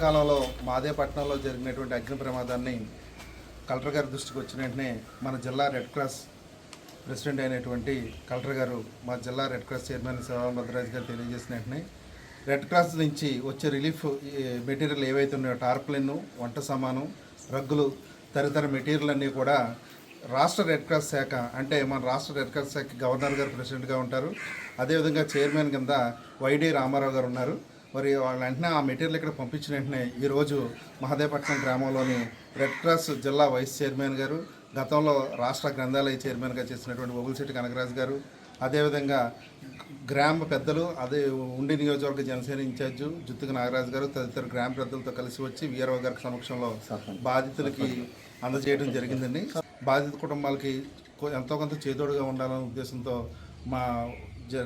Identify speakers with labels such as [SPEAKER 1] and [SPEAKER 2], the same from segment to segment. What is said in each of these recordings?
[SPEAKER 1] కాలంలో మాదేపట్నంలో జరిగినటువంటి అగ్ని ప్రమాదాన్ని కలెక్టర్ గారి దృష్టికి వచ్చిన వెంటనే మన జిల్లా రెడ్ క్రాస్ ప్రెసిడెంట్ అయినటువంటి కలెక్టర్ గారు మా జిల్లా రెడ్ క్రాస్ చైర్మన్ శివభద్రరాజు గారు తెలియజేసిన వెంటనే రెడ్ క్రాస్ నుంచి వచ్చే రిలీఫ్ మెటీరియల్ ఏవైతే ఉన్నాయో టార్పులిన్, వంట సామాను, రగ్గులు తదితర మెటీరియల్ అన్నీ కూడా రాష్ట్ర రెడ్ క్రాస్ శాఖ అంటే మన రాష్ట్ర రెడ్ క్రాస్ శాఖ గవర్నర్ గారు ప్రెసిడెంట్గా ఉంటారు. అదేవిధంగా చైర్మన్ కింద వైడి రామారావు గారు ఉన్నారు. మరి వాళ్ళ వెంటనే ఆ మెటీరియల్ ఇక్కడ పంపించిన వెంటనే ఈరోజు మహదేవపట్నం గ్రామంలోని రెడ్ క్రాస్ జిల్లా వైస్ చైర్మన్ గారు, గతంలో రాష్ట్ర గ్రంథాలయ చైర్మన్గా చేసినటువంటి బొగులశెట్టి కనకరాజు గారు, అదేవిధంగా గ్రామ పెద్దలు, అదే ఉండి నియోజకవర్గ జనసేన ఇన్ఛార్జు జుత్తుక నాగరాజు గారు తదితర గ్రామ పెద్దలతో కలిసి వచ్చి వీఆర్ఓ గారి సమక్షంలో బాధితులకి అందజేయడం జరిగిందండి. బాధిత కుటుంబాలకి ఎంతో కొంత చేదోడుగా ఉండాలనే ఉద్దేశంతో మా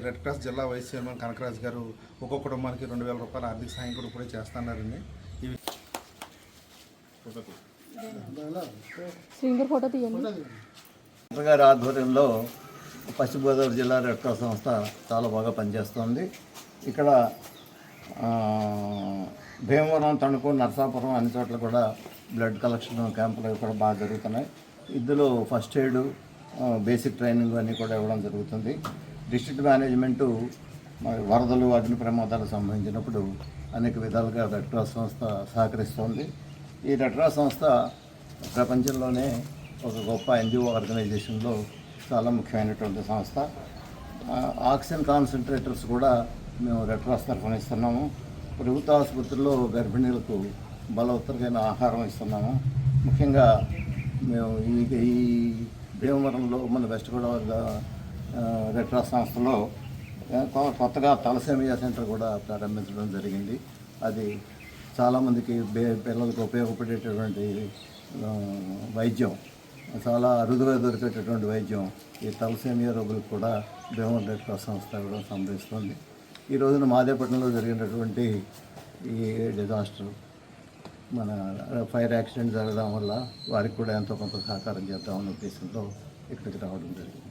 [SPEAKER 1] రెడ్ క్రాస్ జిల్లా వైస్ చైర్మన్ కనకరాజు గారు ఒక్కొక్క కుటుంబానికి 2,000 రూపాయల ఆర్థిక సాయం కూడా ఇప్పుడే చేస్తున్నారండి. ఇవి
[SPEAKER 2] గారి ఆధ్వర్యంలో పశ్చిమ గోదావరి జిల్లా రెడ్ క్రాస్ సంస్థ చాలా బాగా పనిచేస్తుంది. ఇక్కడ భీమవరం, తణుకు, నరసాపురం అన్ని చోట్ల కూడా బ్లడ్ కలెక్షన్ క్యాంపులు కూడా బాగా జరుగుతున్నాయి. ఇందులో ఫస్ట్ ఎయిడ్, బేసిక్ ట్రైనింగ్ అన్నీ కూడా ఇవ్వడం జరుగుతుంది. డిస్ట్రిక్ట్ మేనేజ్మెంటు వరదలు, అగ్ని ప్రమాదాలకు సంబంధించినప్పుడు అనేక విధాలుగా రెడ్ క్రాస్ సంస్థ సహకరిస్తోంది. ఈ రెడ్ క్రాస్ సంస్థ ప్రపంచంలోనే ఒక గొప్ప ఎన్జిఓ ఆర్గనైజేషన్లో చాలా ముఖ్యమైనటువంటి సంస్థ. ఆక్సిజన్ కాన్సన్ట్రేటర్స్ కూడా మేము రెడ్ క్రాస్ తరఫున ఇస్తున్నాము. ప్రభుత్వ ఆసుపత్రుల్లో గర్భిణీలకు బలవత్తరమైన ఆహారం ఇస్తున్నాము. ముఖ్యంగా మేము ఈ భీమవరంలో మన వెస్ట్ గోదావరి రెడ్ క్రాస్ సంస్థలో కొత్తగా తలసేమియా సెంటర్ కూడా ప్రారంభించడం జరిగింది. అది చాలామందికి పిల్లలకు ఉపయోగపడేటటువంటి వైద్యం, చాలా అరుదుగా దొరికేటటువంటి వైద్యం ఈ తలసేమియా రోగులకు కూడా భీమవరం రెడ్ క్రాస్ సంస్థ కూడా సంభవిస్తుంది. ఈ రోజున మాదేపట్నంలో జరిగినటువంటి ఈ డిజాస్టర్, మన ఫైర్ యాక్సిడెంట్ జరగడం వల్ల వారికి కూడా ఎంతో కొంత సహకారం చేద్దామనే ఉద్దేశంతో ఇక్కడికి రావడం జరిగింది.